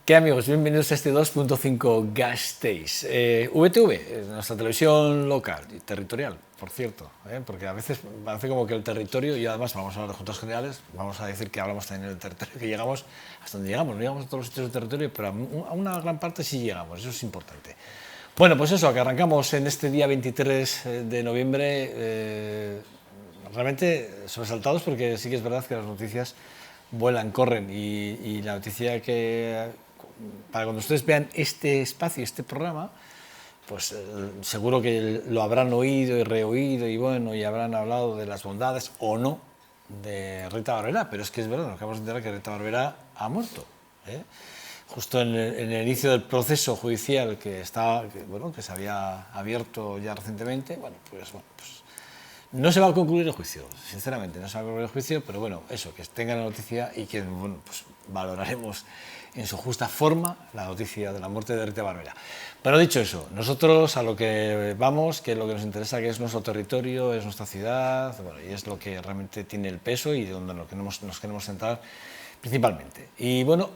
¿Qué amigos? Bienvenidos a este 2.5 Gasteiz. VTV, nuestra televisión local y territorial, por cierto, porque a veces parece como que el territorio, y además vamos a hablar de Juntas Generales, vamos a decir que hablamos también del territorio, que llegamos hasta donde llegamos, no llegamos a todos los sitios del territorio, pero a una gran parte sí llegamos, eso es importante. Bueno, pues eso, que arrancamos en este día 23 de noviembre, realmente sobresaltados porque sí que es verdad que las noticias vuelan, corren, y la noticia que, para cuando ustedes vean este espacio, este programa, pues seguro que lo habrán oído y reoído y bueno, y habrán hablado de las bondades o no de Rita Barberá, pero es que es verdad, nos acabamos de enterar que Rita Barberá ha muerto, justo en el inicio del proceso judicial que se había abierto ya recientemente. Bueno, pues no se va a concluir el juicio, sinceramente, no se va a concluir el juicio, pero bueno, eso, que tengan la noticia y que, bueno, pues valoraremos en su justa forma la noticia de la muerte de Rita Barberá. Pero dicho eso, nosotros a lo que vamos, que es lo que nos interesa, que es nuestro territorio, es nuestra ciudad, bueno, y es lo que realmente tiene el peso y de donde nos queremos centrar principalmente. Y bueno,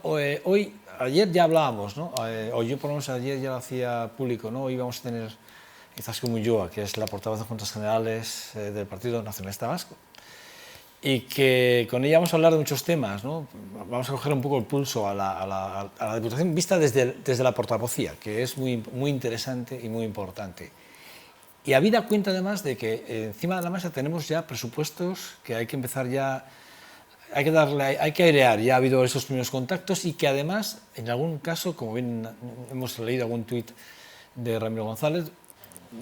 ayer ya hablábamos, ¿no? O yo por lo menos ayer ya lo hacía público, ¿no? Hoy vamos a tener Izaskun Moyua, que es la portavoz de Juntas Generales del Partido Nacionalista Vasco, y que con ella vamos a hablar de muchos temas, ¿no? Vamos a coger un poco el pulso a la Diputación vista desde la portavocía, que es muy interesante y muy importante. Y habida cuenta además de que encima de la mesa tenemos ya presupuestos que hay que empezar ya, hay que airear, ya ha habido esos primeros contactos, y que además, en algún caso, como bien hemos leído algún tuit de Ramiro González,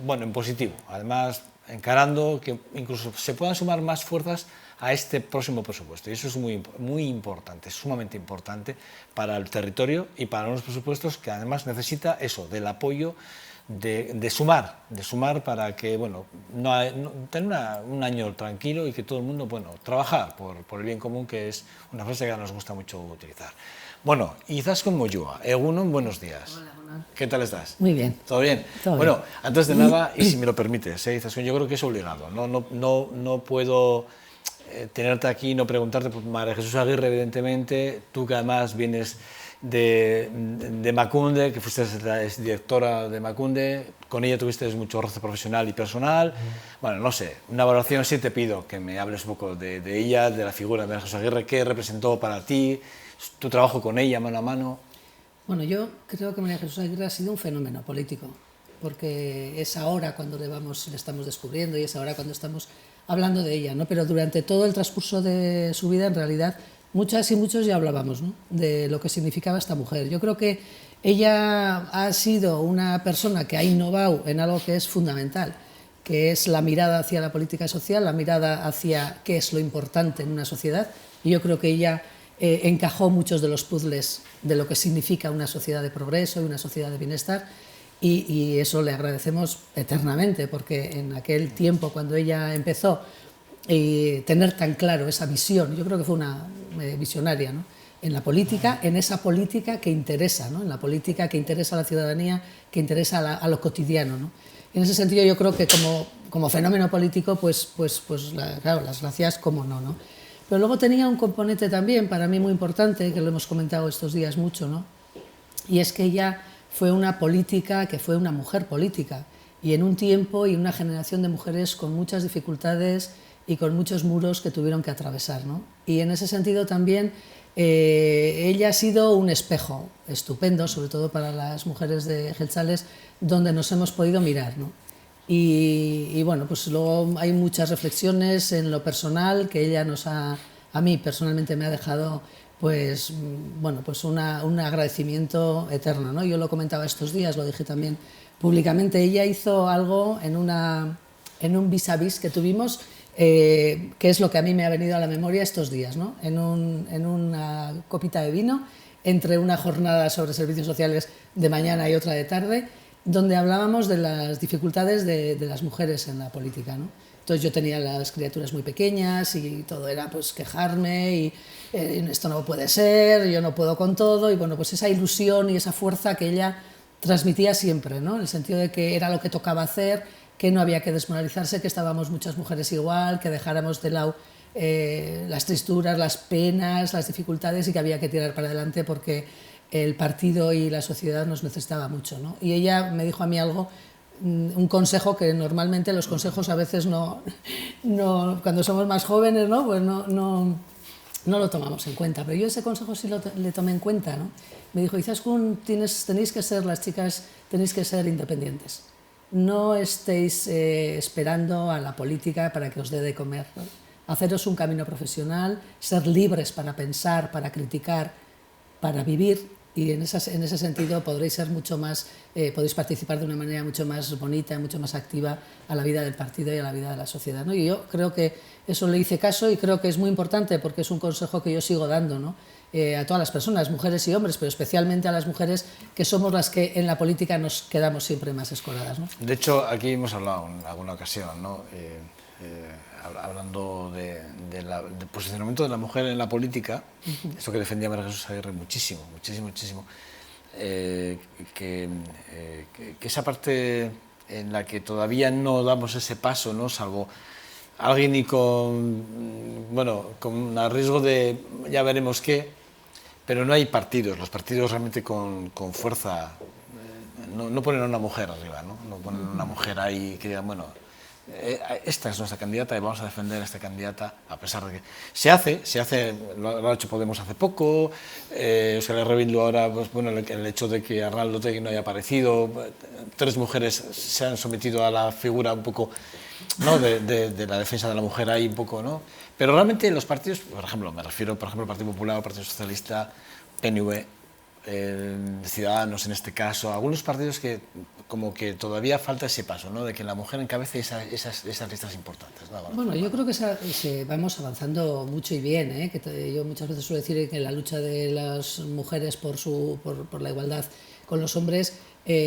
bueno, en positivo, además encarando que incluso se puedan sumar más fuerzas a este próximo presupuesto, y eso es muy importante, sumamente importante para el territorio y para unos presupuestos que además necesita eso, del apoyo de sumar para que, bueno, tener un año tranquilo y que todo el mundo, bueno, trabajar por el bien común, que es una frase que nos gusta mucho utilizar. Bueno, Izaskun Moyua, Egunon, buenos días. Hola, Ronald. ¿Qué tal estás? Muy bien. ¿Todo bien? Todo bueno, bien. Antes de nada, y si me lo permites, Izaskun, yo creo que es obligado. No puedo tenerte aquí y no preguntarte por María Jesús Aguirre, evidentemente, tú que además vienes de Emakunde, que fuiste directora de Emakunde, con ella tuviste mucho roce profesional y personal. Bueno, no sé, una valoración sí te pido que me hables un poco de ella, de la figura de María Jesús Aguirre, qué representó para ti, tu trabajo con ella mano a mano. Bueno, yo creo que María Jesús Aguirre ha sido un fenómeno político, porque es ahora cuando le estamos descubriendo y es ahora cuando estamos hablando de ella, ¿no? Pero durante todo el transcurso de su vida, en realidad, muchas y muchos ya hablábamos, ¿no?, de lo que significaba esta mujer. Yo creo que ella ha sido una persona que ha innovado en algo que es fundamental, que es la mirada hacia la política social, la mirada hacia qué es lo importante en una sociedad, y yo creo que ella encajó muchos de los puzzles de lo que significa una sociedad de progreso y una sociedad de bienestar, y eso le agradecemos eternamente, porque en aquel tiempo cuando ella empezó tener tan claro esa visión, yo creo que fue una visionaria, ¿no?, en la política, en esa política que interesa, ¿no?, en la política que interesa a la ciudadanía, que interesa a lo cotidiano, ¿no? En ese sentido yo creo que como fenómeno político, claro, las gracias, cómo no. Pero luego tenía un componente también para mí muy importante, que lo hemos comentado estos días mucho, ¿no?, y es que ella fue una política, que fue una mujer política, y en un tiempo y una generación de mujeres con muchas dificultades y con muchos muros que tuvieron que atravesar, ¿no? Y en ese sentido también ella ha sido un espejo estupendo, sobre todo para las mujeres de Jeltzales, donde nos hemos podido mirar, ¿no? Y bueno, pues luego hay muchas reflexiones en lo personal que ella a mí personalmente me ha dejado, pues bueno, pues un agradecimiento eterno, ¿no? Yo lo comentaba estos días, lo dije también públicamente. Ella hizo algo en un vis a vis que tuvimos, que es lo que a mí me ha venido a la memoria estos días, ¿no? En una copita de vino, entre una jornada sobre servicios sociales de mañana y otra de tarde, donde hablábamos de las dificultades de las mujeres en la política, ¿no? Entonces yo tenía las criaturas muy pequeñas y todo era pues quejarme y esto no puede ser, yo no puedo con todo, y bueno, pues esa ilusión y esa fuerza que ella transmitía siempre, ¿no?, en el sentido de que era lo que tocaba hacer, que no había que desmoralizarse, que estábamos muchas mujeres igual, que dejáramos de lado las tristuras, las penas, las dificultades, y que había que tirar para adelante porque el partido y la sociedad nos necesitaba mucho, ¿no? Y ella me dijo a mí algo, un consejo que normalmente los consejos a veces no cuando somos más jóvenes, ¿no? Pues no lo tomamos en cuenta, pero yo ese consejo sí le tomé en cuenta, ¿no? Me dijo, Izaskun, tenéis que ser, las chicas, tenéis que ser independientes. No estéis esperando a la política para que os dé de comer, ¿no? Haceros un camino profesional, ser libres para pensar, para criticar, para vivir, y en ese sentido podréis ser mucho más, podéis participar de una manera mucho más bonita, mucho más activa a la vida del partido y a la vida de la sociedad, ¿no? Y yo creo que eso le hice caso y creo que es muy importante porque es un consejo que yo sigo dando, ¿no? A todas las personas, mujeres y hombres, pero especialmente a las mujeres, que somos las que en la política nos quedamos siempre más escoradas, ¿no? De hecho, aquí hemos hablado en alguna ocasión, ¿no? Hablando del posicionamiento de la mujer en la política, eso que defendía María Jesús Aguirre muchísimo, que esa parte en la que todavía no damos ese paso, ¿no? Salvo alguien y con riesgo de ya veremos qué, pero no hay partidos, los partidos realmente con fuerza no ponen a una mujer arriba, no ponen a una mujer ahí que digan, bueno, esta es nuestra candidata y vamos a defender a esta candidata, a pesar de que se hace, lo ha hecho Podemos hace poco, Euskal Herria Bildu ahora, pues bueno, el hecho de que Arnaldo Otegi no haya aparecido, 3 mujeres se han sometido a la figura un poco, ¿no? de la defensa de la mujer ahí un poco, ¿no? Pero realmente los partidos, por ejemplo, me refiero al Partido Popular, al Partido Socialista, PNV, Ciudadanos en este caso, algunos partidos que como que todavía falta ese paso, ¿no? De que la mujer encabece esas listas importantes, ¿no? Bueno, yo creo que vamos avanzando mucho y bien, ¿eh? Yo muchas veces suelo decir que la lucha de las mujeres por la igualdad con los hombres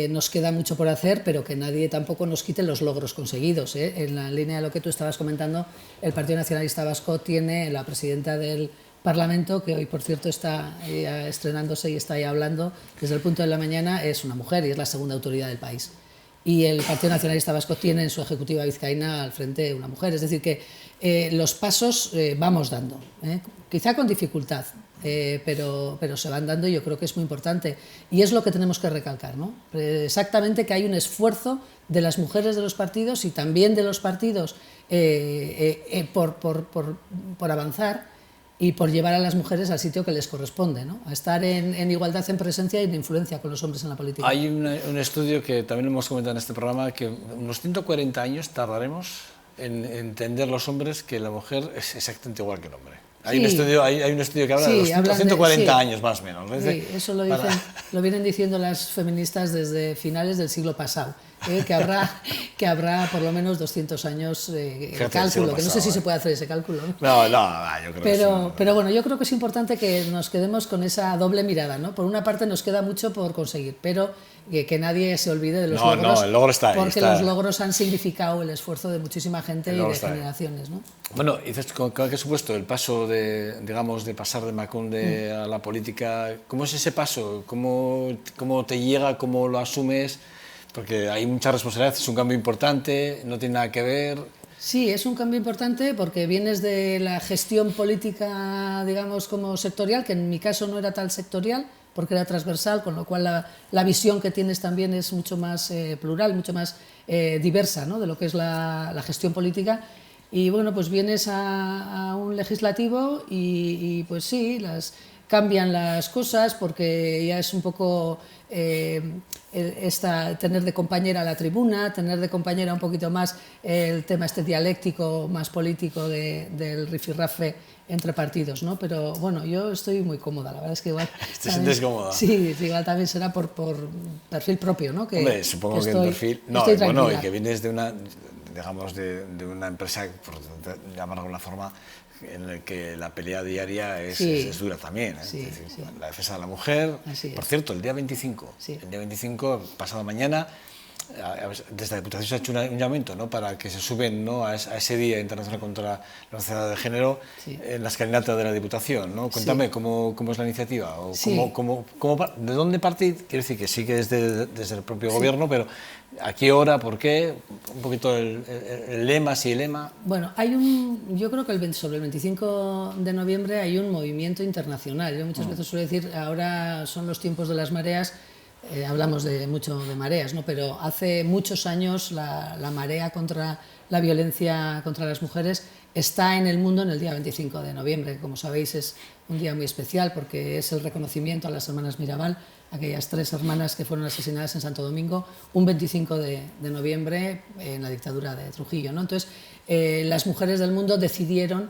nos queda mucho por hacer, pero que nadie tampoco nos quite los logros conseguidos, ¿eh? En la línea de lo que tú estabas comentando, el Partido Nacionalista Vasco tiene la presidenta del Parlamento, que hoy por cierto está estrenándose y está ahí hablando desde el punto de la mañana, es una mujer y es la segunda autoridad del país. Y el Partido Nacionalista Vasco tiene en su ejecutiva vizcaína al frente una mujer, es decir que los pasos vamos dando, quizá con dificultad, pero se van dando y yo creo que es muy importante y es lo que tenemos que recalcar, ¿no? Exactamente, que hay un esfuerzo de las mujeres de los partidos y también de los partidos por avanzar y por llevar a las mujeres al sitio que les corresponde, ¿no? A estar en igualdad, en presencia y en influencia con los hombres en la política. Hay un estudio que también hemos comentado en este programa, que unos 140 años tardaremos en entender los hombres que la mujer es exactamente igual que el hombre. Hay un estudio que habla de los 140 años más o menos, ¿no? Sí, eso lo vienen diciendo las feministas desde finales del siglo pasado, que habrá por lo menos 200 años el cálculo, que no sé si se puede hacer ese cálculo, ¿no? Yo creo que sí. Pero bueno, yo creo que es importante que nos quedemos con esa doble mirada, ¿no? Por una parte nos queda mucho por conseguir, pero que nadie se olvide de los logros, el logro está ahí, porque los logros han significado el esfuerzo de muchísima gente y de generaciones, ¿no? Bueno, dices, ¿con qué supuesto el paso de pasar de Emakunde a la política? ¿Cómo es ese paso? ¿Cómo te llega? ¿Cómo lo asumes? Porque hay mucha responsabilidad, es un cambio importante, no tiene nada que ver. Sí, es un cambio importante porque vienes de la gestión política, digamos, como sectorial, que en mi caso no era tal sectorial, porque era transversal, con lo cual la visión que tienes también es mucho más plural, mucho más diversa, ¿no? De lo que es la gestión política. Y bueno, pues vienes a un legislativo y pues sí, cambian las cosas porque ya es un poco tener de compañera la tribuna, tener de compañera un poquito más el tema dialéctico más político del rifirrafe entre partidos, ¿no? Pero bueno, yo estoy muy cómoda, la verdad es que igual... ¿Te sientes cómoda? Sí, igual también será por perfil propio, ¿no? Hombre, supongo que el perfil... No, bueno, y que vienes de una, digamos, de una empresa, por llamarlo de alguna forma, en el que la pelea diaria es dura también, ¿eh? Sí, es decir, sí. La defensa de la mujer. Por cierto, el día 25, pasado mañana, desde la Diputación se ha hecho un llamamiento, ¿no?, para que se suben, ¿no?, a ese Día Internacional contra la Violencia de Género, sí, en la escalinata de la Diputación, ¿no? Cuéntame, sí, ¿cómo es la iniciativa? O sí. ¿De dónde parte? Quiero decir que sí que es desde el propio sí. Gobierno, pero ¿a qué hora? ¿Por qué? Un poquito el lema, sí, el lema. Bueno, yo creo que sobre el 25 de noviembre hay un movimiento internacional. Yo muchas veces suelo decir, ahora son los tiempos de las mareas. Hablamos mucho de mareas, ¿no? Pero hace muchos años la marea contra la violencia contra las mujeres está en el mundo en el día 25 de noviembre. Como sabéis, es un día muy especial porque es el reconocimiento a las hermanas Mirabal, aquellas 3 hermanas que fueron asesinadas en Santo Domingo un 25 de noviembre en la dictadura de Trujillo, ¿no? Entonces, las mujeres del mundo decidieron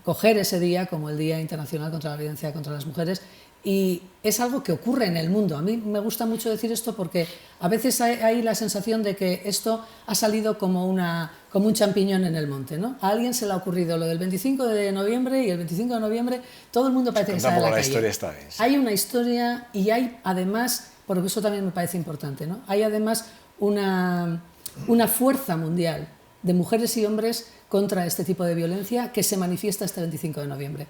coger ese día como el Día Internacional contra la Violencia contra las Mujeres. Y es algo que ocurre en el mundo. A mí me gusta mucho decir esto porque a veces hay la sensación de que esto ha salido como un champiñón en el monte, ¿no? A alguien se le ha ocurrido lo del 25 de noviembre y el 25 de noviembre todo el mundo parece que sale a la calle. Historia está bien, sí. Hay una historia y hay además, porque eso también me parece importante, ¿no? Hay además una fuerza mundial de mujeres y hombres contra este tipo de violencia que se manifiesta este 25 de noviembre.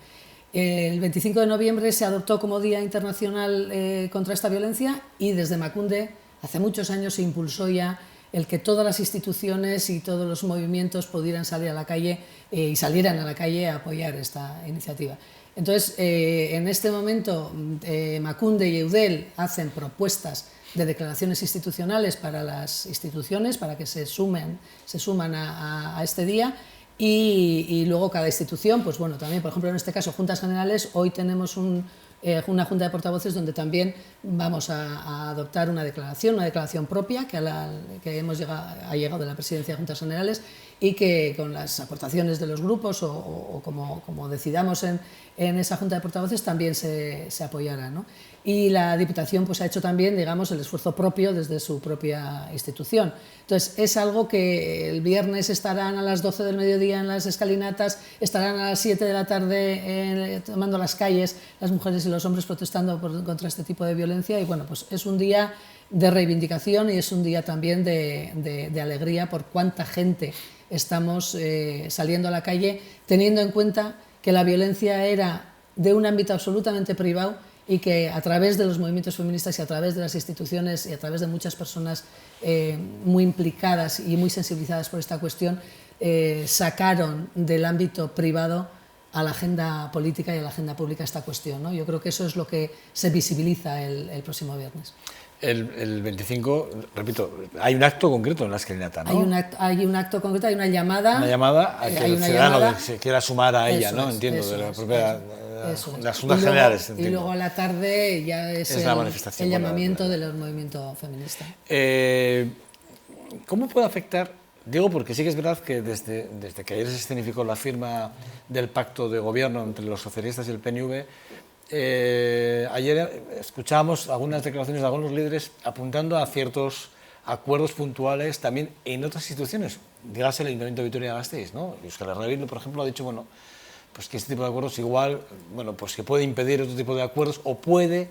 El 25 de noviembre se adoptó como Día Internacional contra esta violencia y desde Emakunde hace muchos años se impulsó ya el que todas las instituciones y todos los movimientos pudieran salir a la calle y salieran a la calle a apoyar esta iniciativa. Entonces, en este momento, Emakunde y Eudel hacen propuestas de declaraciones institucionales para las instituciones, para que se suman a este día. Y luego cada institución, pues bueno, también, por ejemplo, en este caso, Juntas Generales, hoy tenemos una junta de portavoces donde también vamos a adoptar una declaración propia que ha llegado de la Presidencia de Juntas Generales y que con las aportaciones de los grupos o como decidamos en esa junta de portavoces también se apoyará, ¿no? Y la Diputación pues ha hecho también, digamos, el esfuerzo propio desde su propia institución. Entonces, es algo que el viernes estarán a las 12 del mediodía en las escalinatas, estarán a las 7 de la tarde tomando las calles las mujeres y los hombres protestando contra este tipo de violencia y bueno, pues es un día de reivindicación y es un día también de alegría por cuánta gente estamos saliendo a la calle, teniendo en cuenta que la violencia era de un ámbito absolutamente privado y que a través de los movimientos feministas y a través de las instituciones y a través de muchas personas muy implicadas y muy sensibilizadas por esta cuestión, sacaron del ámbito privado a la agenda política y a la agenda pública esta cuestión, ¿no? Yo creo que eso es lo que se visibiliza el próximo viernes. El 25, repito, hay un acto concreto en la escalinata, ¿no? Hay un acto concreto, hay una llamada. Una llamada a que el ciudadano se quiera sumar a ella, ¿no? Entiendo, de la propia... las Juntas Generales. Y luego a la tarde ya es el llamamiento del movimiento feminista. ¿Cómo puede afectar? Digo porque sí que es verdad que desde que ayer se escenificó la firma del pacto de gobierno entre los socialistas y el PNV, ayer escuchábamos algunas declaraciones de algunos líderes apuntando a ciertos acuerdos puntuales también en otras instituciones, dígase el Ayuntamiento de Vitoria-Gasteiz, ¿no? Euskal Herria Bildu, por ejemplo, ha dicho, bueno, pues que este tipo de acuerdos igual, bueno, pues que puede impedir otro tipo de acuerdos o puede,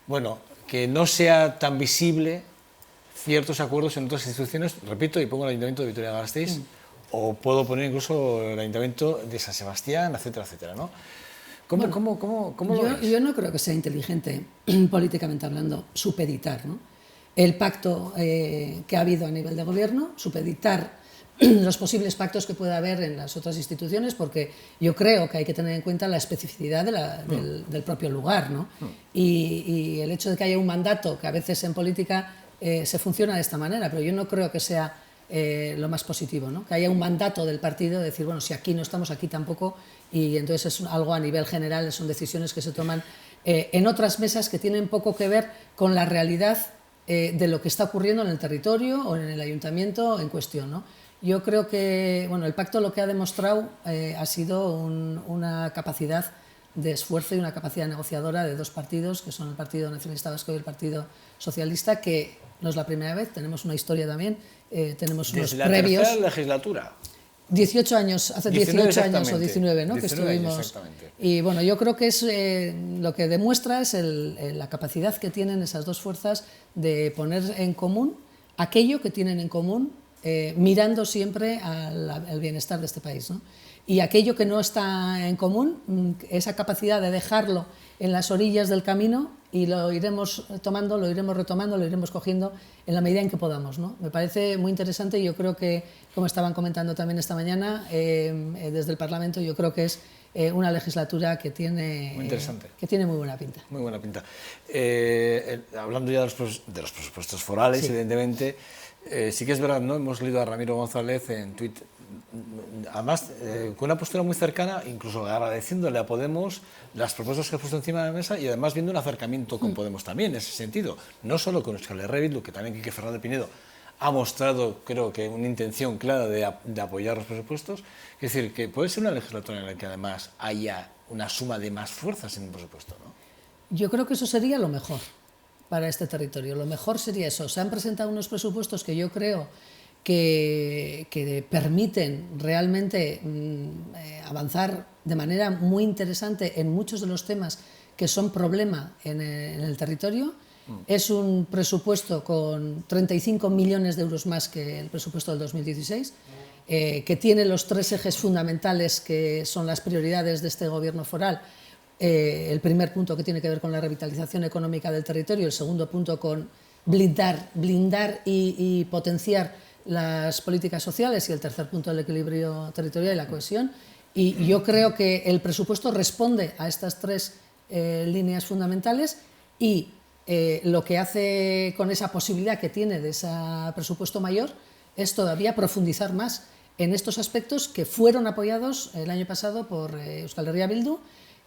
bueno, que no sea tan visible ciertos acuerdos en otras instituciones, repito, y pongo el Ayuntamiento de Vitoria-Gasteiz, o puedo poner incluso el Ayuntamiento de San Sebastián, etcétera, etcétera, ¿no? ¿Cómo lo ves? Yo no creo que sea inteligente, políticamente hablando, supeditar, ¿no?, el pacto que ha habido a nivel de gobierno, supeditar los posibles pactos que pueda haber en las otras instituciones, porque yo creo que hay que tener en cuenta la especificidad del propio lugar, ¿no? Y el hecho de que haya un mandato, que a veces en política se funciona de esta manera, pero yo no creo que sea lo más positivo, ¿no? Que haya un mandato del partido de decir, bueno, si aquí no estamos, aquí tampoco, y entonces es algo a nivel general, son decisiones que se toman en otras mesas que tienen poco que ver con la realidad de lo que está ocurriendo en el territorio o en el ayuntamiento en cuestión, ¿no? Yo creo que bueno, el pacto lo que ha demostrado ha sido una capacidad de esfuerzo y una capacidad negociadora de dos partidos, que son el Partido Nacionalista Vasco y el Partido Socialista, que no es la primera vez, tenemos una historia también, tenemos unos previos. Desde la tercera legislatura. 18 años, hace 18 años o 19, ¿no? 19 que estuvimos. exactamente. Y bueno, yo creo que es lo que demuestra es la capacidad que tienen esas dos fuerzas de poner en común aquello que tienen en común, mirando siempre al bienestar de este país, ¿no? Y aquello que no está en común, esa capacidad de dejarlo en las orillas del camino y lo iremos tomando, lo iremos retomando, lo iremos cogiendo en la medida en que podamos, ¿no? Me parece muy interesante y yo creo que, como estaban comentando también esta mañana, desde el Parlamento, yo creo que es una legislatura que tiene muy buena pinta. Muy buena pinta. Hablando ya de los presupuestos forales, sí, evidentemente, sí que es verdad, ¿no? Hemos leído a Ramiro González en Twitter, además con una postura muy cercana, incluso agradeciéndole a Podemos las propuestas que ha puesto encima de la mesa y además viendo un acercamiento con Podemos también en ese sentido, no solo con Euskal Herria Bildu, que también Quique Fernández Pinedo ha mostrado, creo que, una intención clara de apoyar los presupuestos. Es decir, que puede ser una legislatura en la que además haya una suma de más fuerzas en un presupuesto, ¿no? Yo creo que eso sería lo mejor para este territorio. Lo mejor sería eso. Se han presentado unos presupuestos que yo creo que permiten realmente avanzar de manera muy interesante en muchos de los temas que son problema en el territorio. Es un presupuesto con 35 millones de euros más que el presupuesto del 2016, que tiene los 3 ejes fundamentales que son las prioridades de este gobierno foral. El primer punto, que tiene que ver con la revitalización económica del territorio, el segundo punto con blindar y potenciar las políticas sociales, y el tercer punto, el equilibrio territorial y la cohesión. Y yo creo que el presupuesto responde a estas 3 líneas fundamentales, y lo que hace con esa posibilidad que tiene de ese presupuesto mayor es todavía profundizar más en estos aspectos que fueron apoyados el año pasado por Euskal Herria Bildu,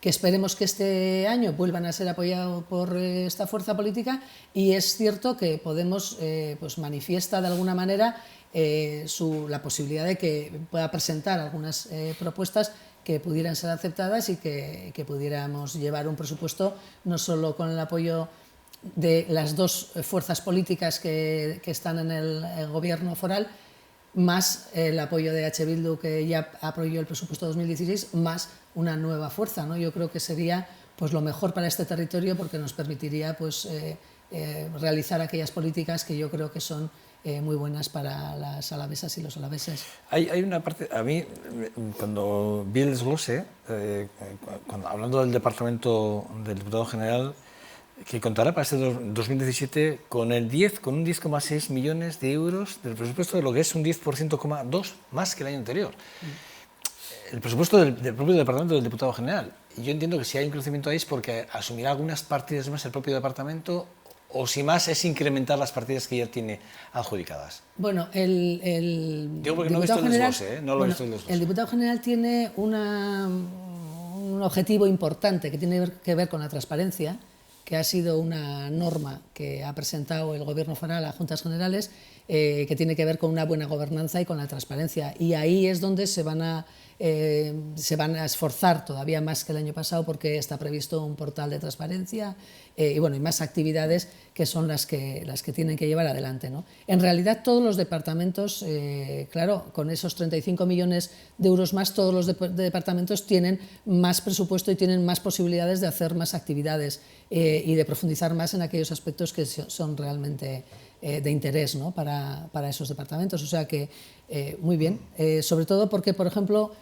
que esperemos que este año vuelvan a ser apoyados por esta fuerza política. Y es cierto que Podemos pues manifiesta de alguna manera la posibilidad de que pueda presentar algunas propuestas que pudieran ser aceptadas y que pudiéramos llevar un presupuesto no solo con el apoyo de las 2 fuerzas políticas que están en el gobierno foral, más el apoyo de H. Bildu, que ya apoyó el presupuesto 2016, más una nueva fuerza, ¿no? Yo creo que sería pues lo mejor para este territorio, porque nos permitiría pues realizar aquellas políticas que yo creo que son muy buenas para las alavesas y los alaveses. Hay una parte, a mí, cuando vi el desglose, hablando del departamento del diputado general, que contará para este 2017 con un 10,6 millones de euros del presupuesto, de lo que es un 10,2% más que el año anterior. El presupuesto del propio departamento del diputado general. Yo entiendo que si hay un crecimiento ahí es porque asumirá algunas partidas más el propio departamento, o si más es incrementar las partidas que ya tiene adjudicadas. Bueno, digo porque no he visto el desglose, no lo he visto el desglose. El diputado general tiene un objetivo importante que tiene que ver con la transparencia, que ha sido una norma que ha presentado el Gobierno foral a Juntas Generales, que tiene que ver con una buena gobernanza y con la transparencia. Y ahí es donde se van a esforzar todavía más que el año pasado, porque está previsto un portal de transparencia y más actividades que son las que tienen que llevar adelante, ¿no? En realidad, todos los departamentos, claro, con esos 35 millones de euros más, todos los departamentos tienen más presupuesto y tienen más posibilidades de hacer más actividades y de profundizar más en aquellos aspectos que son realmente de interés, ¿no? para esos departamentos. O sea que muy bien, sobre todo porque, por ejemplo,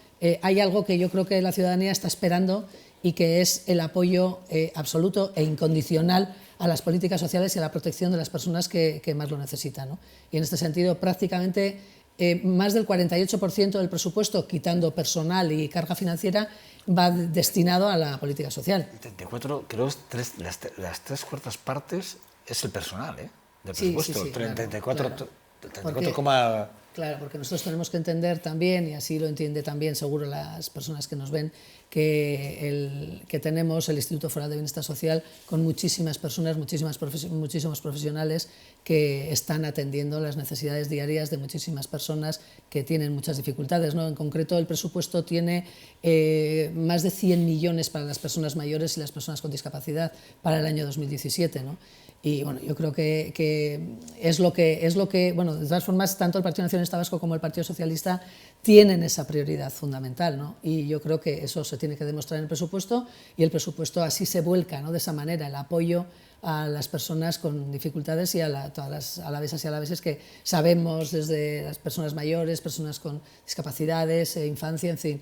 hay algo que yo creo que la ciudadanía está esperando, y que es el apoyo absoluto e incondicional a las políticas sociales y a la protección de las personas que más lo necesitan, ¿no? Y en este sentido, prácticamente más del 48% del presupuesto, quitando personal y carga financiera, va destinado a la política social. 34, creo que las 3/4 partes es el personal, del presupuesto. Sí, 34, claro. Claro, porque nosotros tenemos que entender también, y así lo entiende también seguro las personas que nos ven, que tenemos el Instituto Foral de Bienestar Social con muchísimas personas, muchísimos profesionales que están atendiendo las necesidades diarias de muchísimas personas que tienen muchas dificultades, ¿no? En concreto, el presupuesto tiene más de 100 millones para las personas mayores y las personas con discapacidad para el año 2017, ¿no? Y yo creo que es lo que, de todas formas, tanto el Partido Nacionalista Nacionalista Vasco como el Partido Socialista tienen esa prioridad fundamental, ¿no? Y yo creo que eso se tiene que demostrar en el presupuesto, y el presupuesto así se vuelca, ¿no? De esa manera, el apoyo a las personas con dificultades y a todas las alavesas y alaveses que sabemos, desde las personas mayores, personas con discapacidades, infancia, en fin,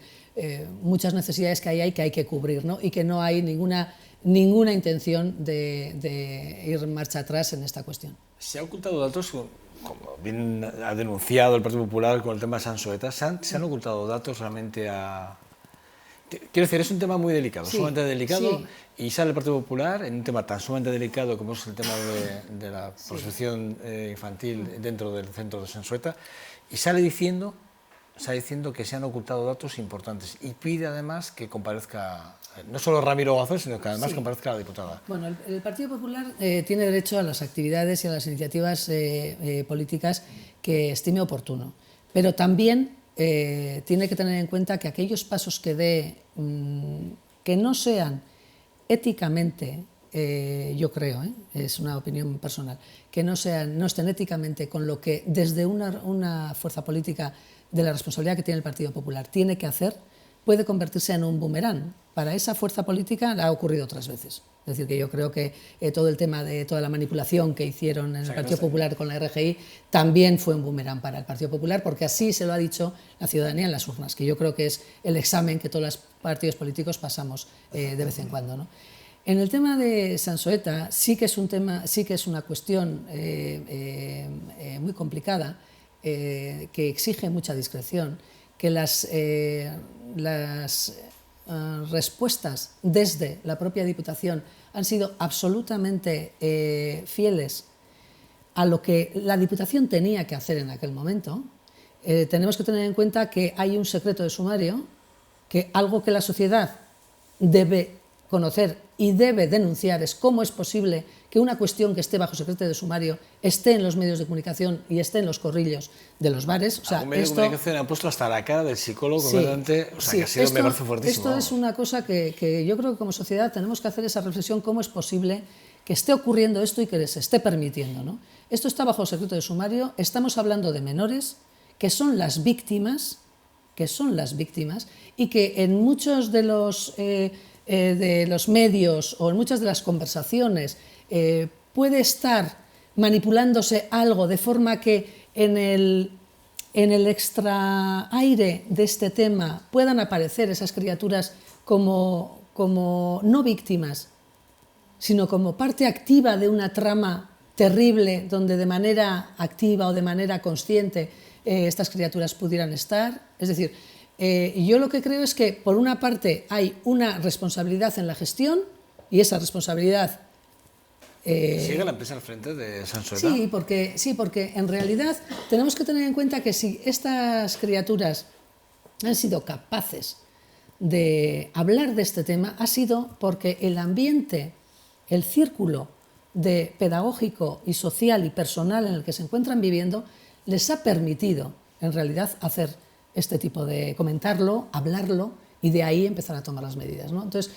muchas necesidades que hay que cubrir, ¿no? Y que no hay ninguna intención de ir en marcha atrás en esta cuestión. ¿Se ha ocultado datos, como bien ha denunciado el Partido Popular con el tema de Sansoeta? ¿Se han ocultado datos realmente a...? Quiero decir, es un tema muy delicado, sí, sumamente delicado, sí. Y sale el Partido Popular en un tema tan sumamente delicado como es el tema de la prostitución infantil dentro del centro de Sansoeta, y sale diciendo que se han ocultado datos importantes, y pide además que comparezca no solo Ramiro González, sino que además comparezca la diputada. Bueno, el Partido Popular tiene derecho a las actividades y a las iniciativas políticas que estime oportuno, pero también tiene que tener en cuenta que aquellos pasos que dé que no sean éticamente, yo creo, es una opinión personal, que no estén éticamente con lo que desde una fuerza política de la responsabilidad que tiene el Partido Popular tiene que hacer, puede convertirse en un boomerang. Para esa fuerza política ha ocurrido otras veces. Es decir, que yo creo que todo el tema de toda la manipulación que hicieron en el Partido Popular con la RGI también fue un boomerang para el Partido Popular, porque así se lo ha dicho la ciudadanía en las urnas, que yo creo que es el examen que todos los partidos políticos pasamos de vez en cuando, ¿no? En el tema de Sansoeta sí que es una cuestión muy complicada, que exige mucha discreción, que las respuestas desde la propia Diputación han sido absolutamente fieles a lo que la Diputación tenía que hacer en aquel momento. Tenemos que tener en cuenta que hay un secreto de sumario, que algo que la sociedad debe conocer y debe denunciar es cómo es posible que una cuestión que esté bajo secreto de sumario esté en los medios de comunicación y esté en los corrillos de los bares. O sea, algún medio de comunicación ha puesto hasta la cara del psicólogo, sí, delante, o sea, que ha sido, me parece fuertísimo. Esto es una cosa que yo creo que como sociedad tenemos que hacer esa reflexión, cómo es posible que esté ocurriendo esto y que se esté permitiendo, ¿no? Esto está bajo secreto de sumario, estamos hablando de menores que son las víctimas, y que en muchos de los medios o en muchas de las conversaciones puede estar manipulándose algo de forma que en el extra aire de este tema puedan aparecer esas criaturas como no víctimas, sino como parte activa de una trama terrible donde de manera activa o de manera consciente estas criaturas pudieran estar. Es decir, yo lo que creo es que, por una parte, hay una responsabilidad en la gestión, y esa responsabilidad... ¿Sigue la empresa al frente de Sansoeta? Sí, porque en realidad tenemos que tener en cuenta que si estas criaturas han sido capaces de hablar de este tema, ha sido porque el ambiente, el círculo pedagógico y social y personal en el que se encuentran viviendo les ha permitido, en realidad, hacer este tipo de comentarlo, hablarlo, y de ahí empezar a tomar las medidas, ¿no? Entonces,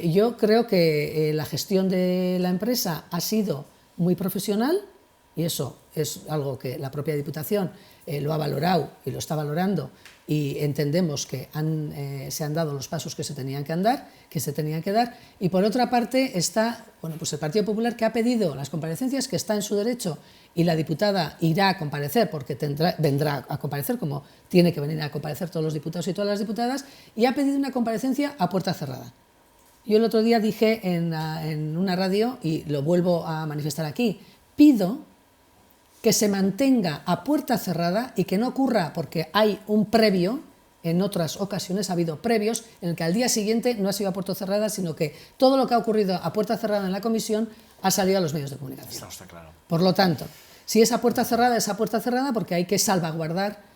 yo creo que la gestión de la empresa ha sido muy profesional, y eso es algo que la propia Diputación lo ha valorado y lo está valorando, y entendemos que se han dado los pasos que se tenían que dar, y por otra parte está pues el Partido Popular, que ha pedido las comparecencias, que está en su derecho, y la diputada irá a comparecer, porque vendrá a comparecer, como tiene que venir a comparecer todos los diputados y todas las diputadas, y ha pedido una comparecencia a puerta cerrada. Yo el otro día dije en una radio, y lo vuelvo a manifestar aquí, pido que se mantenga a puerta cerrada y que no ocurra, porque hay un previo, en otras ocasiones ha habido previos en el que al día siguiente no ha sido a puerta cerrada, sino que todo lo que ha ocurrido a puerta cerrada en la comisión ha salido a los medios de comunicación. Eso está claro. Por lo tanto, si es a puerta cerrada, es a puerta cerrada, porque hay que salvaguardar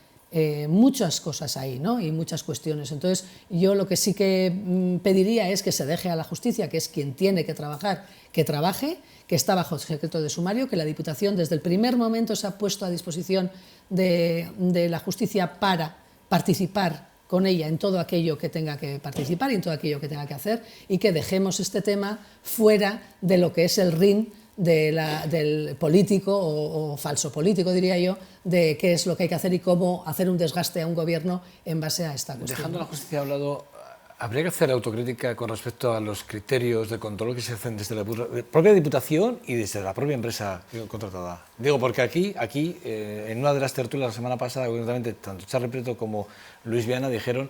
muchas cosas ahí, ¿no? Y muchas cuestiones. Entonces, yo lo que sí que pediría es que se deje a la justicia, que es quien tiene que trabajar, que trabaje, que está bajo secreto de sumario, que la Diputación desde el primer momento se ha puesto a disposición de la justicia para participar con ella en todo aquello que tenga que participar y en todo aquello que tenga que hacer, y que dejemos este tema fuera de lo que es el ring del político o falso político, diría yo, de qué es lo que hay que hacer y cómo hacer un desgaste a un gobierno en base a esta cuestión. Dejando la justicia a un lado, ¿habría que hacer autocrítica con respecto a los criterios de control que se hacen desde la propia Diputación y desde la propia empresa contratada? Digo, porque aquí en una de las tertulias la semana pasada, concretamente, tanto Charly Prieto como Luis Viana dijeron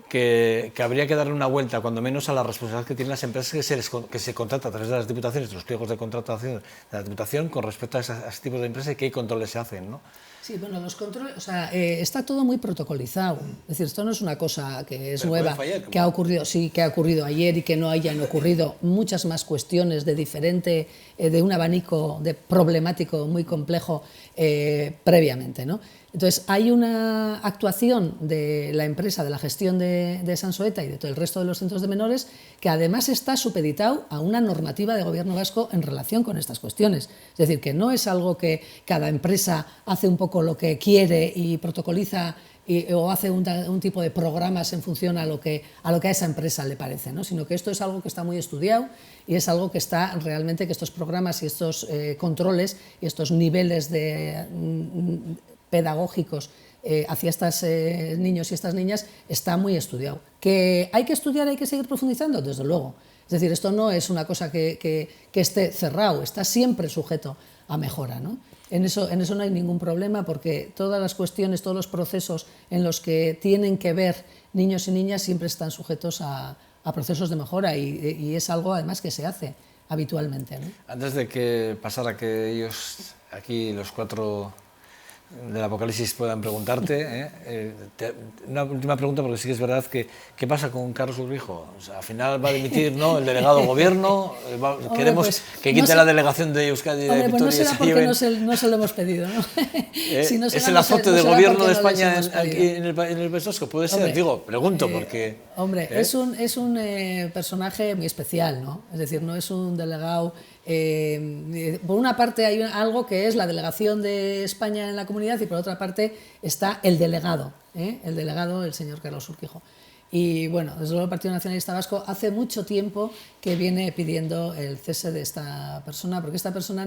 que habría que darle una vuelta, cuando menos, a la responsabilidad que tienen las empresas que se contratan a través de las diputaciones, de los pliegos de contratación de la Diputación, con respecto a ese tipo de empresas y qué controles se hacen, ¿no? Sí, bueno, los controles, o sea, está todo muy protocolizado. Es decir, esto no es una cosa que es nueva, que ha ocurrido, sí, que ha ocurrido ayer y que no hayan ocurrido muchas más cuestiones de un abanico problemático muy complejo previamente, ¿no? Entonces, hay una actuación de la empresa de la gestión de Sansoeta y de todo el resto de los centros de menores que además está supeditado a una normativa de gobierno vasco en relación con estas cuestiones. Es decir, que no es algo que cada empresa hace un poco lo que quiere y protocoliza o hace un tipo de programas en función a lo que a esa empresa le parece, ¿no? Sino que esto es algo que está muy estudiado y es algo que está realmente, que estos programas y estos controles y estos niveles pedagógicos hacia estos niños y estas niñas está muy estudiado. ¿Que hay que estudiar, hay que seguir profundizando? Desde luego. Es decir, esto no es una cosa que esté cerrado, está siempre sujeto a mejora, ¿no? En eso no hay ningún problema, porque todas las cuestiones, todos los procesos en los que tienen que ver niños y niñas siempre están sujetos a procesos de mejora y es algo además que se hace habitualmente, ¿no? Antes de que pasara que ellos, aquí los cuatro del Apocalipsis, puedan preguntarte, una última pregunta, porque sí que es verdad que ¿qué pasa con Carlos Urquijo? O sea, al final va a dimitir, ¿no?, el delegado de gobierno, queremos pues, que quite la delegación de Euskadi de Vitoria. Pues no será porque no se lo hemos pedido, ¿no? Si no es el azote del gobierno de España aquí en el País Vasco, puede ser. Digo, pregunto porque... es un personaje muy especial, ¿no? Es decir, no es un delegado... por una parte hay algo que es la delegación de España en la comunidad y por otra parte está el delegado, el señor Carlos Urquijo. Y bueno, desde luego el Partido Nacionalista Vasco hace mucho tiempo que viene pidiendo el cese de esta persona, porque esta persona,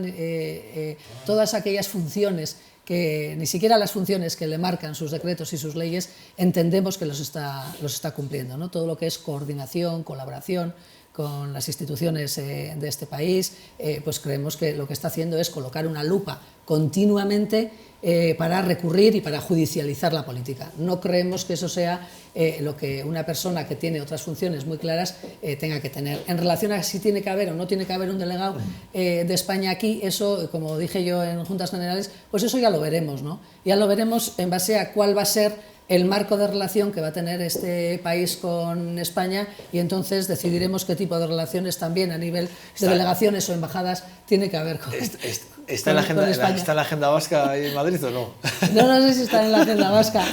todas aquellas funciones que ni siquiera las funciones que le marcan sus decretos y sus leyes entendemos que los está cumpliendo, ¿no? Todo lo que es coordinación, colaboración con las instituciones de este país, pues creemos que lo que está haciendo es colocar una lupa continuamente para recurrir y para judicializar la política. No creemos que eso sea lo que una persona que tiene otras funciones muy claras tenga que tener. En relación a si tiene que haber o no tiene que haber un delegado de España aquí, eso, como dije yo en Juntas Generales, pues eso ya lo veremos, ¿no? Ya lo veremos en base a cuál va a ser el marco de relación que va a tener este país con España y entonces decidiremos qué tipo de relaciones también a nivel de delegaciones o embajadas tiene que haber con ¿Está en la agenda vasca ahí en Madrid o no? No sé si está en la agenda vasca.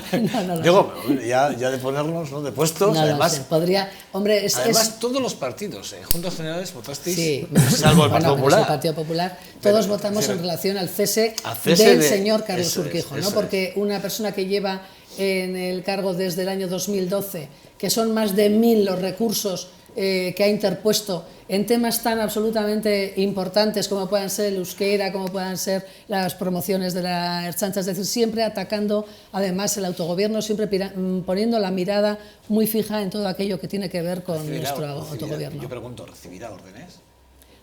No Digo, ya de ponernos, ¿no?, de puestos, no además... Sé. Podría, hombre, además, todos los partidos, en Juntas Generales votasteis, sí, salvo el Partido Popular. El Partido Popular, todos votamos en relación al cese del señor Carlos Urquijo, ¿no? Porque una persona que lleva en el cargo desde el año 2012, que son más de 1000 los recursos que ha interpuesto en temas tan absolutamente importantes como puedan ser el euskera, como puedan ser las promociones de la Ertzaintza, es decir, siempre atacando además el autogobierno, siempre poniendo la mirada muy fija en todo aquello que tiene que ver con nuestro autogobierno. Yo pregunto, ¿recibirá órdenes?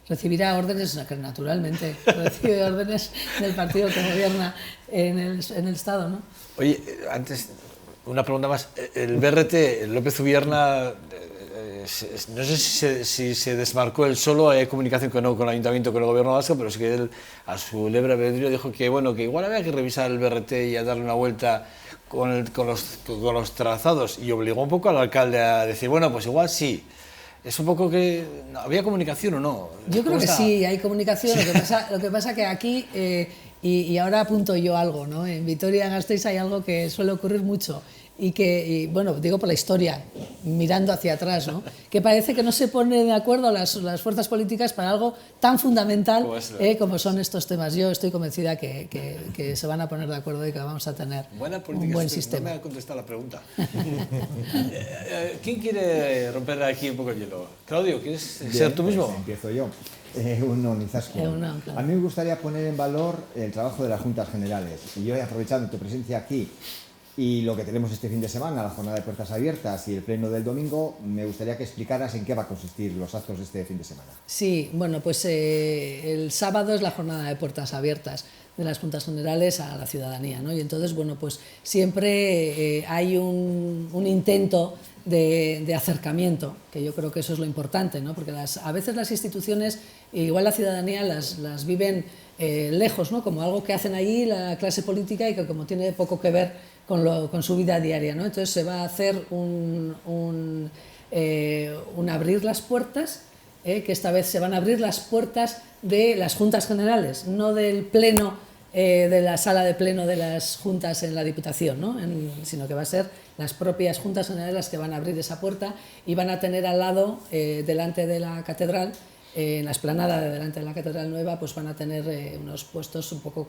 Recibirá órdenes, naturalmente, recibe órdenes del partido que gobierna en el Estado, ¿no? Oye, antes, una pregunta más. El BRT, López Ubierna, no sé si se desmarcó él solo, hay comunicación con el Ayuntamiento, con el Gobierno vasco, pero es que él, a su libre albedrío, dijo que, bueno, que igual había que revisar el BRT y a darle una vuelta con los trazados, y obligó un poco al alcalde a decir, bueno, pues igual sí. Es un poco que... ¿había comunicación o no? Yo creo que sí, hay comunicación. Sí. Lo que pasa que aquí, y ahora apunto yo algo, ¿no? En Vitoria-Gasteiz hay algo que suele ocurrir mucho, y, bueno, digo por la historia, mirando hacia atrás, ¿no? Que parece que no se pone de acuerdo las fuerzas políticas para algo tan fundamental como son estos temas. Yo estoy convencida que se van a poner de acuerdo y que vamos a tener un buen sistema. No me ha contestado la pregunta. ¿Quién quiere romper aquí un poco el hielo? Claudio, ¿quieres ser tú mismo? Pues empiezo yo. Uno, Izaskun. Claro. A mí me gustaría poner en valor el trabajo de las Juntas Generales. Y yo, aprovechando tu presencia aquí y lo que tenemos este fin de semana, la jornada de puertas abiertas y el pleno del domingo, me gustaría que explicaras en qué va a consistir los actos de este fin de semana. Sí, bueno, pues el sábado es la jornada de puertas abiertas de las Juntas Generales a la ciudadanía, ¿no? Y entonces, bueno, pues siempre hay un intento de acercamiento, que yo creo que eso es lo importante, ¿no? Porque a veces las instituciones, igual la ciudadanía, las viven lejos, ¿no? Como algo que hacen allí la clase política y que como tiene poco que ver con su vida diaria, ¿no? Entonces se va a hacer un abrir las puertas, que esta vez se van a abrir las puertas de las Juntas Generales, no del pleno, de la sala de pleno de las juntas en la Diputación, ¿no? Sino que va a ser las propias Juntas Generales las que van a abrir esa puerta y van a tener al lado, delante de la catedral, en la explanada de delante de la Catedral Nueva, pues van a tener unos puestos un poco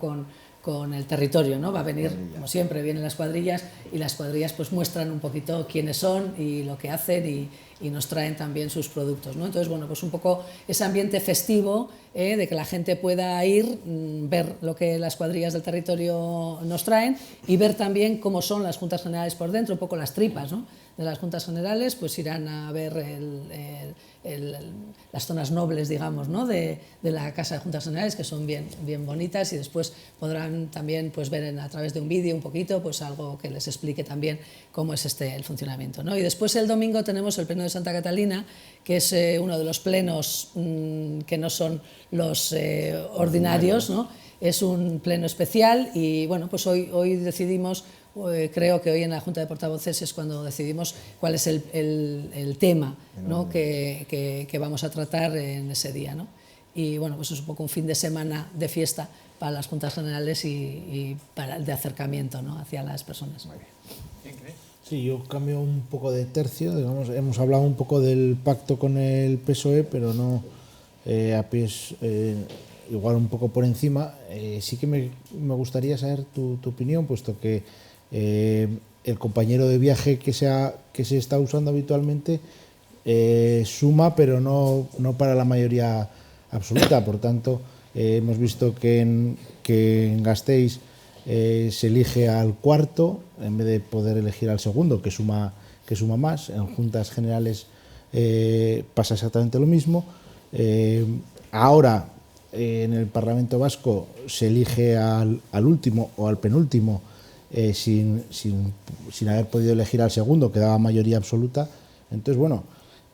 con el territorio, ¿no? Va a venir, como siempre, vienen las cuadrillas y las cuadrillas pues muestran un poquito quiénes son y lo que hacen y nos traen también sus productos, ¿no? Entonces, bueno, pues un poco ese ambiente festivo, de que la gente pueda ir, ver lo que las cuadrillas del territorio nos traen y ver también cómo son las Juntas Generales por dentro, un poco las tripas, ¿no? De las Juntas Generales, pues irán a ver las zonas nobles, digamos, ¿no? de la Casa de Juntas Generales, que son bien bonitas, y después podrán también pues, ver a través de un vídeo un poquito pues, algo que les explique también cómo es el funcionamiento, ¿no? Y después el domingo tenemos el Pleno de Santa Catalina, que es uno de los plenos que no son los ordinarios, ¿no? Es un pleno especial y bueno, pues hoy decidimos, creo que hoy en la Junta de Portavoces es cuando decidimos cuál es el tema, ¿no? que vamos a tratar en ese día, ¿no? Y bueno, pues es un poco un fin de semana de fiesta para las Juntas Generales y de acercamiento, ¿no? Hacia las personas. Muy bien. Sí, yo cambio un poco de tercio, digamos, hemos hablado un poco del pacto con el PSOE, pero no a pies, igual un poco por encima. Sí que me gustaría saber tu opinión, puesto que el compañero de viaje que se está usando habitualmente suma, pero no para la mayoría absoluta. Por tanto, hemos visto que en Gasteiz se elige al cuarto en vez de poder elegir al segundo, que suma más. En Juntas Generales pasa exactamente lo mismo. Ahora en el Parlamento Vasco se elige al último o al penúltimo sin haber podido elegir al segundo, que daba mayoría absoluta. Entonces, bueno,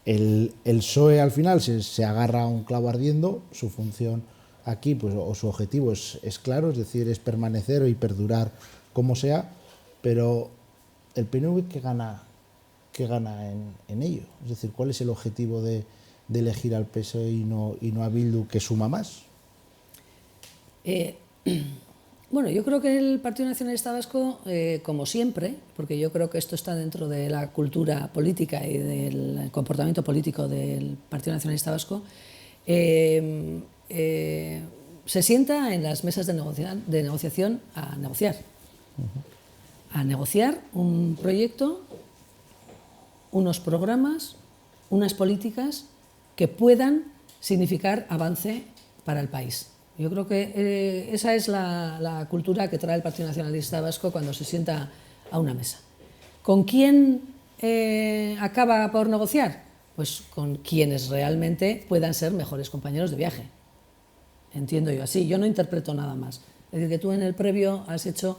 el PSOE al final se agarra a un clavo ardiendo. Su función aquí, pues, o su objetivo es claro, es decir, es permanecer y perdurar como sea, pero el PNV, ¿qué gana en ello? Es decir, ¿cuál es el objetivo de elegir al PSOE y no a Bildu, que suma más? Bueno, yo creo que el Partido Nacionalista Vasco, como siempre, porque yo creo que esto está dentro de la cultura política y del comportamiento político del Partido Nacionalista Vasco, se sienta en las mesas de negociación a negociar. A negociar un proyecto, unos programas, unas políticas que puedan significar avance para el país. Yo creo que esa es la cultura que trae el Partido Nacionalista Vasco cuando se sienta a una mesa. ¿Con quién acaba por negociar? Pues con quienes realmente puedan ser mejores compañeros de viaje. Entiendo yo así, yo no interpreto nada más. Es decir, que tú en el previo has hecho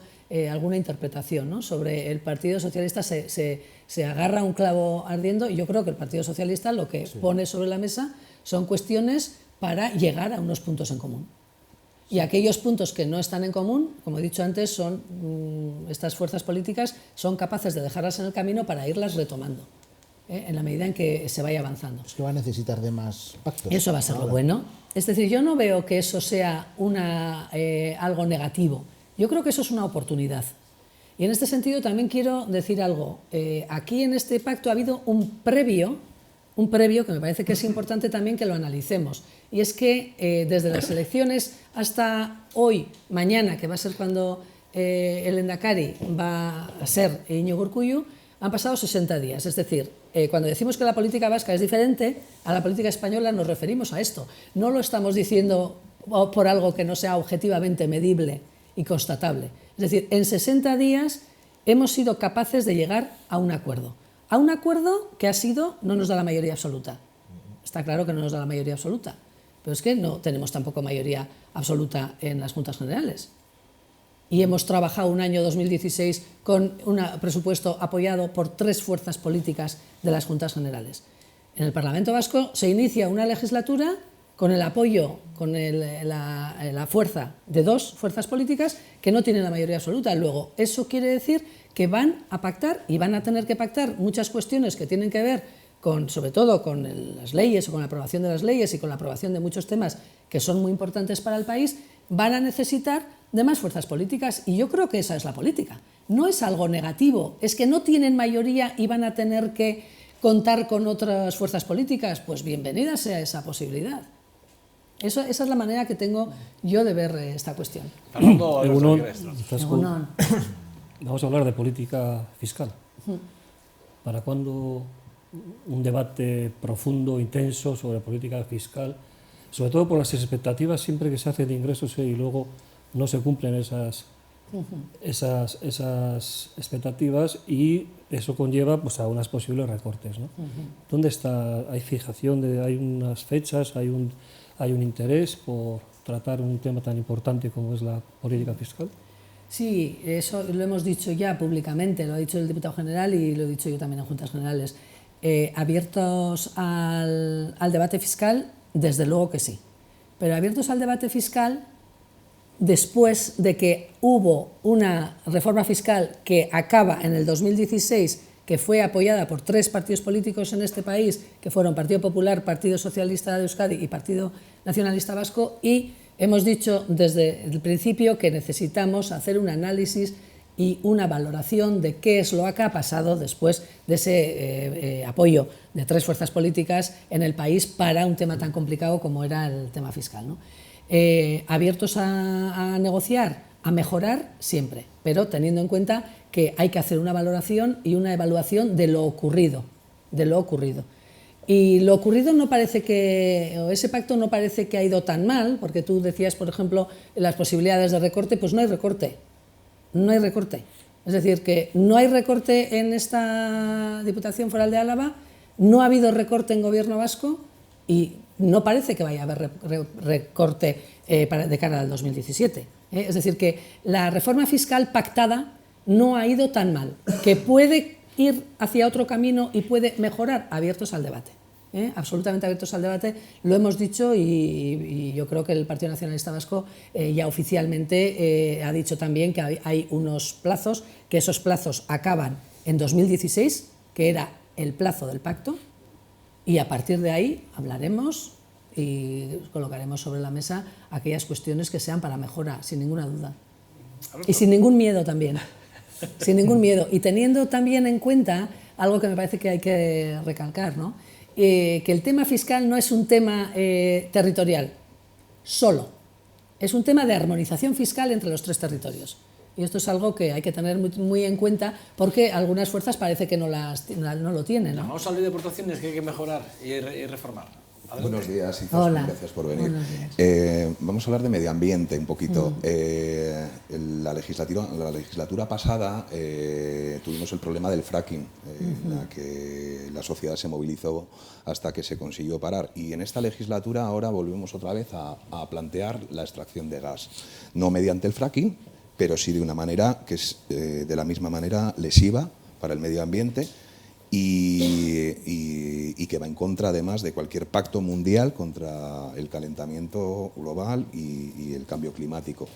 alguna interpretación, ¿no? Sobre el Partido Socialista se agarra un clavo ardiendo, y yo creo que el Partido Socialista lo que pone sobre la mesa son cuestiones para llegar a unos puntos en común. Y aquellos puntos que no están en común, como he dicho antes, son estas fuerzas políticas son capaces de dejarlas en el camino para irlas retomando, en la medida en que se vaya avanzando. Es que va a necesitar de más pactos. Eso va a ser lo bueno. Es decir, yo no veo que eso sea algo negativo. Yo creo que eso es una oportunidad. Y en este sentido también quiero decir algo. Aquí en este pacto ha habido un previo que me parece que es importante también que lo analicemos. Y es que desde las elecciones hasta hoy, mañana, que va a ser cuando el Lehendakari va a ser Iñigo Urkullu, han pasado 60 días. Es decir, cuando decimos que la política vasca es diferente a la política española, nos referimos a esto. No lo estamos diciendo por algo que no sea objetivamente medible y constatable. Es decir, en 60 días hemos sido capaces de llegar a un acuerdo. A un acuerdo que no nos da la mayoría absoluta. Está claro que no nos da la mayoría absoluta, pero es que no tenemos tampoco mayoría absoluta en las Juntas Generales. Y hemos trabajado un año 2016 con un presupuesto apoyado por 3 fuerzas políticas de las Juntas Generales. En el Parlamento Vasco se inicia una legislatura con el apoyo, con la fuerza de 2 fuerzas políticas que no tienen la mayoría absoluta. Luego, eso quiere decir que van a pactar y van a tener que pactar muchas cuestiones que tienen que ver sobre todo con las leyes o con la aprobación de las leyes y con la aprobación de muchos temas que son muy importantes para el país. Van a necesitar de más fuerzas políticas y yo creo que esa es la política. No es algo negativo, es que no tienen mayoría y van a tener que contar con otras fuerzas políticas. Pues bienvenida sea esa posibilidad. Esa es la manera que tengo yo de ver esta cuestión. Vamos a hablar de política fiscal. ¿Para cuándo un debate profundo, intenso sobre política fiscal? Sobre todo por las expectativas siempre que se hace de ingresos y luego no se cumplen esas expectativas y eso conlleva pues, a unos posibles recortes, ¿no? ¿Dónde está? ¿Hay fijación? ¿Hay unas fechas? ¿Hay un interés por tratar un tema tan importante como es la política fiscal? Sí, eso lo hemos dicho ya públicamente, lo ha dicho el diputado general y lo he dicho yo también en Juntas Generales. Abiertos al debate fiscal, desde luego que sí. Pero abiertos al debate fiscal después de que hubo una reforma fiscal que acaba en el 2016, que fue apoyada por 3 partidos políticos en este país, que fueron Partido Popular, Partido Socialista de Euskadi y Partido Nacionalista Vasco, y hemos dicho desde el principio que necesitamos hacer un análisis y una valoración de qué es lo que ha pasado después de ese apoyo de 3 fuerzas políticas en el país para un tema tan complicado como era el tema fiscal, ¿no? Abiertos a negociar, a mejorar siempre, pero teniendo en cuenta que hay que hacer una valoración y una evaluación de lo ocurrido, Y lo ocurrido no parece o ese pacto no parece que ha ido tan mal, porque tú decías, por ejemplo, las posibilidades de recorte, pues no hay recorte. Es decir, que no hay recorte en esta Diputación Foral de Álava, no ha habido recorte en Gobierno vasco y no parece que vaya a haber recorte de cara al 2017. Es decir, que la reforma fiscal pactada no ha ido tan mal, que puede ir hacia otro camino y puede mejorar, abiertos al debate. Absolutamente abiertos al debate, lo hemos dicho y yo creo que el Partido Nacionalista Vasco ya oficialmente ha dicho también que hay unos plazos, que esos plazos acaban en 2016, que era el plazo del pacto, y a partir de ahí hablaremos y colocaremos sobre la mesa aquellas cuestiones que sean para mejora, sin ninguna duda. Y sin ningún miedo también, sin ningún miedo. Y teniendo también en cuenta algo que me parece que hay que recalcar, ¿no? Que el tema fiscal no es un tema territorial solo, es un tema de armonización fiscal entre los 3 territorios. Y esto es algo que hay que tener muy en cuenta porque algunas fuerzas parece que no lo tienen, ¿no? Vamos a hablar de aportaciones que hay que mejorar y reformar. Adelante. Buenos días, Hola. Gracias por venir. Vamos a hablar de medio ambiente un poquito. La legislatura pasada tuvimos el problema del fracking, en la que la sociedad se movilizó hasta que se consiguió parar. Y en esta legislatura ahora volvemos otra vez a plantear la extracción de gas. No mediante el fracking, pero sí de una manera que es de la misma manera lesiva para el medio ambiente y que va en contra además de cualquier pacto mundial contra el calentamiento global y el cambio climático.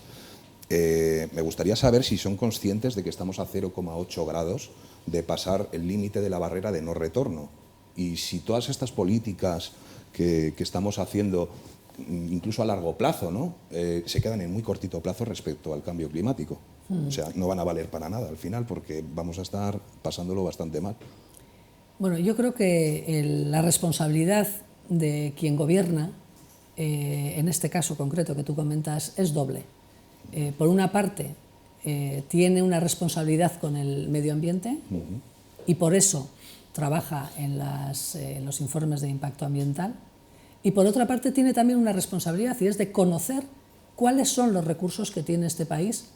Me gustaría saber si son conscientes de que estamos a 0,8 grados de pasar el límite de la barrera de no retorno y si todas estas políticas que estamos haciendo incluso a largo plazo, ¿no? Se quedan en muy cortito plazo respecto al cambio climático. O sea, no van a valer para nada al final porque vamos a estar pasándolo bastante mal. Bueno, yo creo que la responsabilidad de quien gobierna, en este caso concreto que tú comentas, es doble. Por una parte, tiene una responsabilidad con el medio ambiente y por eso trabaja en los informes de impacto ambiental. Y por otra parte, tiene también una responsabilidad y es de conocer cuáles son los recursos que tiene este país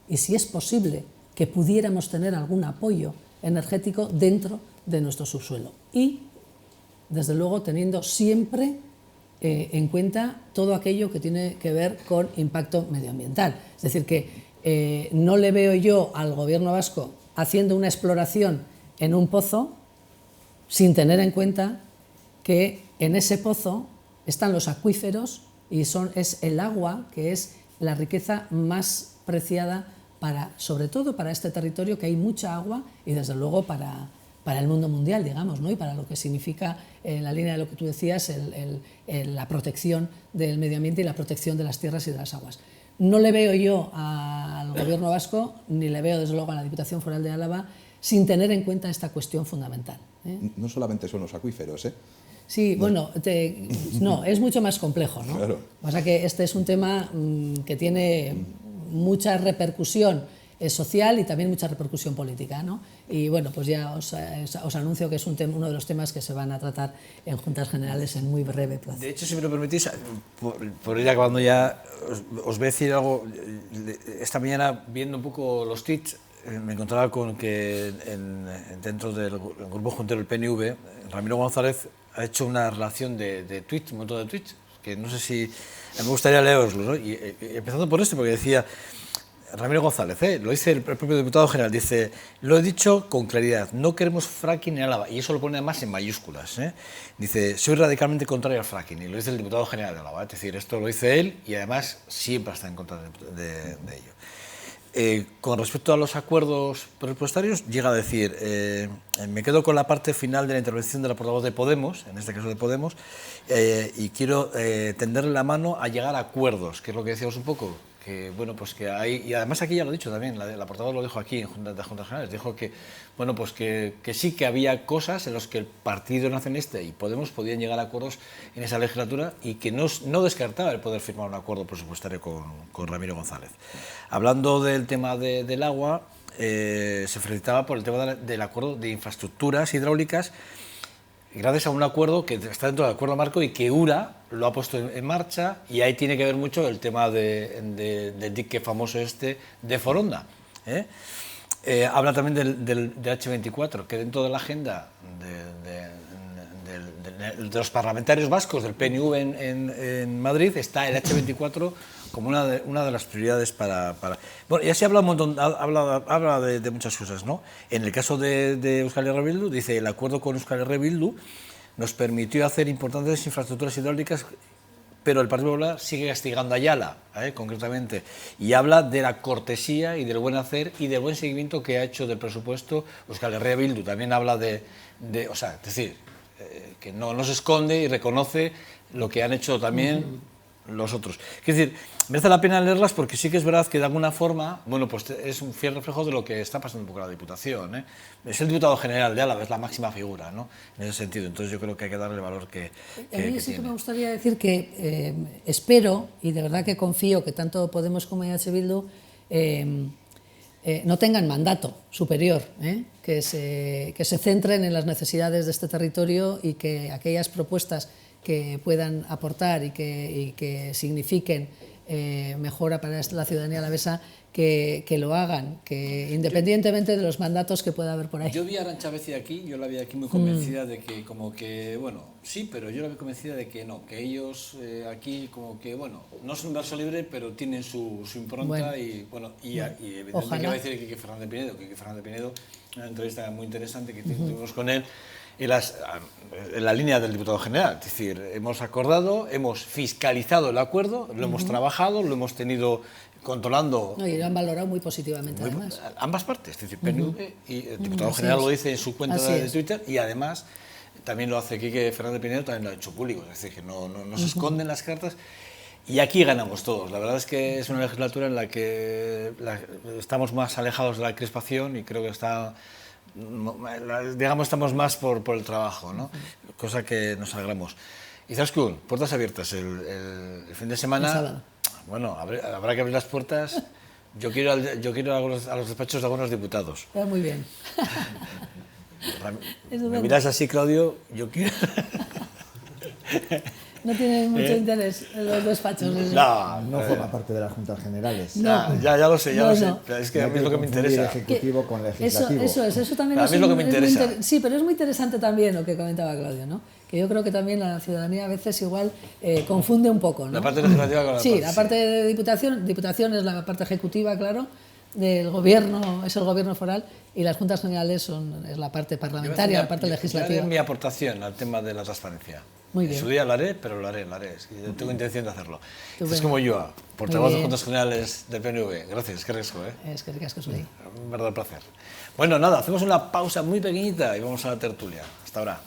y si es posible que pudiéramos tener algún apoyo energético dentro de nuestro subsuelo. Y, desde luego, teniendo siempre en cuenta todo aquello que tiene que ver con impacto medioambiental. Es decir, que no le veo yo al gobierno vasco haciendo una exploración en un pozo sin tener en cuenta que en ese pozo están los acuíferos y es el agua que es la riqueza más preciada sobre todo para este territorio, que hay mucha agua y desde luego para el mundo mundial, digamos, ¿no? Y para lo que significa, en la línea de lo que tú decías, la protección del medio ambiente y la protección de las tierras y de las aguas. No le veo yo al gobierno vasco, ni le veo desde luego a la Diputación Foral de Álava, sin tener en cuenta esta cuestión fundamental. No solamente son los acuíferos, ¿eh? Sí, bueno, no, es mucho más complejo, ¿no? Claro. Lo que pasa es que este es un tema que tiene mucha repercusión social y también mucha repercusión política, ¿no? Y bueno, pues ya os anuncio que es uno de los temas que se van a tratar en Juntas Generales en muy breve plazo. De hecho, si me lo permitís, por ir acabando ya, os voy a decir algo. Esta mañana, viendo un poco los tweets, me encontraba con que dentro del grupo juntero del PNV, Ramiro González ha hecho una relación de tweets, un montón de tweets, que no sé si... me gustaría leeroslos, ¿no? Y empezando por este, porque decía Ramiro González, lo dice el propio diputado general, dice: lo he dicho con claridad, no queremos fracking en Álava, y eso lo pone además en mayúsculas, dice: soy radicalmente contrario al fracking, y lo dice el diputado general de Álava, es decir, esto lo dice él y además siempre está en contra de ello. Con respecto a los acuerdos presupuestarios, llega a decir, me quedo con la parte final de la intervención de la portavoz de Podemos, en este caso de Podemos, y quiero tenderle la mano a llegar a acuerdos, que es lo que decíamos un poco, que bueno, pues que hay, y además aquí ya lo he dicho también, la portavoz lo dijo aquí en Juntas Generales, dijo que bueno, pues que sí que había cosas en las que el Partido Nacionalista y Podemos podían llegar a acuerdos en esa legislatura y que no descartaba el poder firmar un acuerdo presupuestario con Ramiro González. Hablando del tema del agua, se felicitaba por el tema del acuerdo de infraestructuras hidráulicas, gracias a un acuerdo que está dentro del acuerdo marco y que URA lo ha puesto en marcha, y ahí tiene que ver mucho el tema del dique famoso de Foronda. Habla también del H24, que dentro de la agenda de los parlamentarios vascos del PNV en Madrid está el H24 como una de las prioridades para... Bueno, ya se habla un montón, habla de muchas cosas, ¿no? En el caso de Euskal Herria Bildu, dice: el acuerdo con Euskal Herria Bildu nos permitió hacer importantes infraestructuras hidráulicas, pero el Partido Popular sigue castigando a Ayala, concretamente, y habla de la cortesía y del buen hacer y del buen seguimiento que ha hecho del presupuesto Euskal Herria Bildu. También habla o sea, es decir, que no se esconde y reconoce lo que han hecho también los otros. Es decir, merece la pena leerlas porque sí que es verdad que de alguna forma, bueno, pues es un fiel reflejo de lo que está pasando un poco en la Diputación, Es el diputado general de Álava, es la máxima figura, ¿no? En ese sentido, entonces yo creo que hay que darle el valor que A mí sí tiene. que me gustaría decir que espero, y de verdad que confío, que tanto Podemos como EH Bildu no tengan mandato superior, que se centren en las necesidades de este territorio y que aquellas propuestas que puedan aportar y que signifiquen mejora para la ciudadanía alavesa, que lo hagan, que independientemente de los mandatos que pueda haber por ahí. Yo vi a Arantxa Beci aquí, yo la vi aquí muy convencida de que, como que, bueno, sí, pero yo la vi convencida de que no, que ellos aquí, como que, bueno, no son un verso libre, pero tienen su impronta, bueno, y evidentemente que va a decir Quique Fernández Pinedo. Quique Fernández Pinedo, una entrevista muy interesante que tuvimos con él, en la línea del diputado general, es decir, hemos acordado, hemos fiscalizado el acuerdo, lo hemos trabajado, lo hemos tenido controlando... No, y lo han valorado muy positivamente, además. Ambas partes, es decir, PNV y el diputado general lo dice en su cuenta de Twitter, y además también lo hace Quique Fernández Pinedo, también lo ha hecho público, es decir, que no se esconden las cartas. Y aquí ganamos todos. La verdad es que es una legislatura en la que estamos más alejados de la crispación y creo que digamos, estamos más por el trabajo, ¿no? Cosa que nos alegramos. Izaskun, puertas abiertas. El fin de semana, El sábado. bueno, habrá que abrir las puertas. Yo quiero ir a los despachos de algunos diputados. Está muy bien. Me miras así, Claudio, yo quiero... No tienes mucho interés en los despachos. No forma parte de las Juntas Generales. No. Ya lo sé, No, sé. no. Pero es que No a mí es lo que me confundir interesa. ejecutivo con legislativo. Eso también Para mí es lo que me interesa. Sí, pero es muy interesante también lo que comentaba Claudio, ¿no? Que yo creo que también la ciudadanía a veces igual confunde un poco, ¿no? La parte legislativa con la Sí, parte... la parte de diputación es la parte ejecutiva, claro, del gobierno, es el gobierno foral, y las juntas generales es la parte parlamentaria, la parte legislativa. Yo haré mi aportación al tema de la transparencia. Muy En bien. su día lo haré, pero lo haré. Es que yo tengo intención de hacerlo. Estupendo. Es como yo, portavoz de bien. Juntas Generales del PNV. Gracias, qué riesgo, ¿eh? Es que ricasco soy. Un verdadero placer. Bueno, nada, hacemos una pausa muy pequeñita y vamos a la tertulia. Hasta ahora.